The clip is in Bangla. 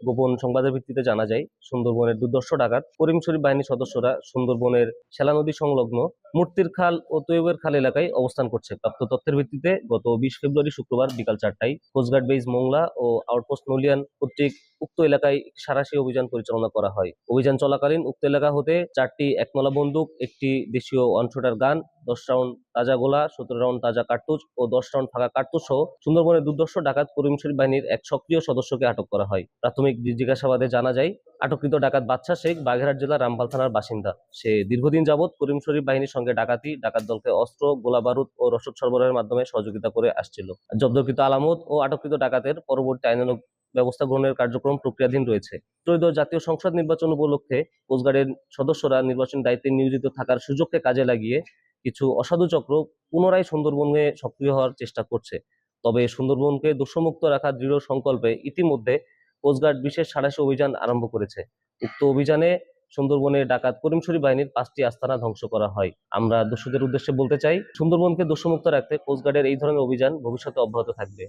গোপন সংবাদের ভিত্তিতে জানা যায় সুন্দরবনের দুর্ধর্ষ ডাকাত করিম শরীফ বাহিনীর সদস্যরা সুন্দরবনের সেলা নদী সংলগ্ন মূর্তির খাল ও তৈয়বের খাল এলাকায় অবস্থান করছে। প্রাপ্ত তথ্যের ভিত্তিতে গত 20 ফেব্রুয়ারি শুক্রবার বিকাল 4টায় কোস্টগার্ড বেস মোংলা ও আউটপোস্ট নলিয়ান কর্তৃক উক্ত এলাকায় সাঁড়াশি অভিযান পরিচালনা করা হয়। অভিযান চলাকালীন উক্ত এলাকা হতে 4টি একনলা বন্দুক, একটি দেশীয় ওয়ান শুটার গান, 10 রাউন্ড তাজা গোলা, 17 রাউন্ড তাজা কার্তুজ ও 10 রাউন্ড ফাঁকা কার্তুজ সহ সুন্দরবনের দুর্ধর্ষ ডাকাত করিম শরীফ বাহিনীর এক সক্রিয় সদস্যকে আটক করা হয়। প্রাথমিক জিজ্ঞাসাবাদে জানা যায় আটককৃত ডাকাত বাদশা শেখ বাগেরহাট জেলার রামপাল থানার বাসিন্দা। সে দীর্ঘদিন যাবৎ করিম শরীফ বাহিনীর সঙ্গে ডাকাত দলকে অস্ত্র, গোলা বারুদ ও রসদ সরবরাহের মাধ্যমে সহযোগিতা করে আসছিল। জব্দকৃত আলামত ও আটককৃত ডাকাতের পরবর্তী আইনানুগ ব্যবস্থা গ্রহণের কার্যক্রম প্রক্রিয়াধীন রয়েছে। ত্রয়োদশ জাতীয় সংসদ নির্বাচন উপলক্ষে কোস্টগার্ডের সদস্যরা নির্বাচন দায়িত্বে নিয়োজিত থাকার সুযোগকে কাজে লাগিয়ে কিছু অসাধু চক্র পুনরায় সুন্দরবনে সক্রিয় হওয়ার চেষ্টা করছে। তবে সুন্দরবনকে দোষমুক্ত রাখার দৃঢ় সংকল্পে ইতিমধ্যে কোস্টগার্ড বিশেষ সাঁড়াশি অভিযান আরম্ভ করেছে। উক্ত অভিযানে সুন্দরবনে ডাকাত করিম শরীফ বাহিনীর 5টি আস্তানা ধ্বংস করা হয়। আমরা দোষীদের উদ্দেশ্যে বলতে চাই, সুন্দরবনকে দোষমুক্ত রাখতে কোস্টগার্ডের এই ধরনের অভিযান ভবিষ্যতে অব্যাহত থাকবে।